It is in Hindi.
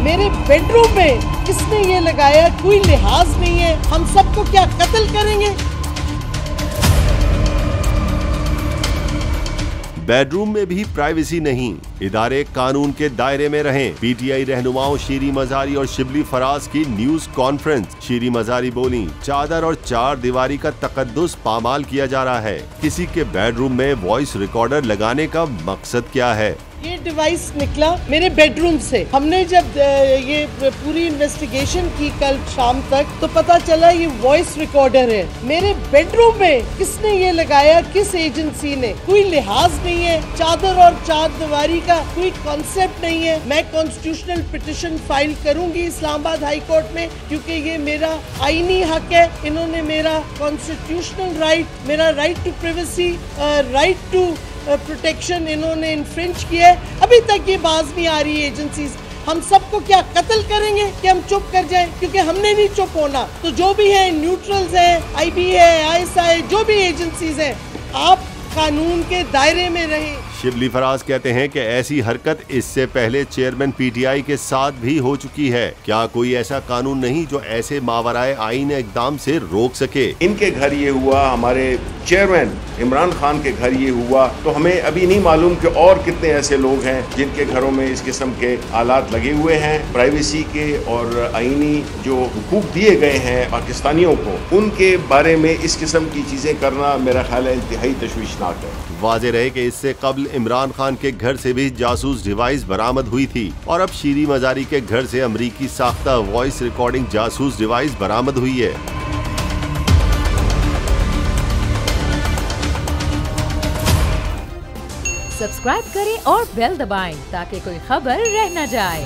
मेरे बेडरूम में किसने ये लगाया, कोई लिहाज नहीं है, हम सबको क्या कत्ल करेंगे। बेडरूम में भी प्राइवेसी नहीं, इदारे कानून के दायरे में रहें। पीटीआई रहनुमाओं शीरी मजारी और शिबली फराज की न्यूज कॉन्फ्रेंस। शीरी मजारी बोली, चादर और चार दीवारी का तकद्दुस पामाल किया जा रहा है। किसी के बेडरूम में वॉइस रिकॉर्डर लगाने का मकसद क्या है? ये डिवाइस निकला मेरे बेडरूम से। हमने जब ये पूरी इन्वेस्टिगेशन की कल शाम तक, तो पता चला ये वॉइस रिकॉर्डर है। मेरे बेडरूम में किसने ये लगाया, किस एजेंसी ने, कोई लिहाज नहीं है। चादर और चार दीवारी का कोई कॉन्सेप्ट नहीं है। मैं कॉन्स्टिट्यूशनल पिटिशन फाइल करूंगी इस्लामाबाद हाई कोर्ट में, क्योंकि ये मेरा आईनी हक है। इन्होंने मेरा कॉन्स्टिट्यूशनल राइट, मेरा right to privacy, right to protection इन्होंने इन्फ्रिंज किया है। अभी तक ये बाज नहीं आ रही एजेंसीज। हम सबको क्या कत्ल करेंगे कि हम चुप कर जाएं? क्योंकि हमने नहीं चुप होना। तो जो भी है, न्यूट्रल्स है, आईबी है, आईएसआई, जो भी एजेंसीज हैं, आप कानून के दायरे में रहें। शिबली फराज कहते हैं कि ऐसी हरकत इससे पहले चेयरमैन पीटीआई के साथ भी हो चुकी है। क्या कोई ऐसा कानून नहीं जो ऐसे मावराए आईन इकदाम से रोक सके? इनके घर ये हुआ, हमारे चेयरमैन इमरान खान के घर ये हुआ, तो हमें अभी नहीं मालूम कि और कितने ऐसे लोग हैं जिनके घरों में इस किस्म के आलात लगे हुए हैं। प्राइवेसी के और आईनी जो हुकूक दिए गए हैं पाकिस्तानियों को, उनके बारे में इस किस्म की चीजें करना मेरा ख्याल है इंतहाई तशवीशनाक है। वाज़े रहे कि इससे कबल इमरान खान के घर से भी जासूस डिवाइस बरामद हुई थी और अब शीरी मजारी के घर से अमरीकी साख्ता वॉइस रिकॉर्डिंग जासूस डिवाइस बरामद हुई है। सब्सक्राइब करें और बेल दबाएं ताकि कोई खबर रह न जाए।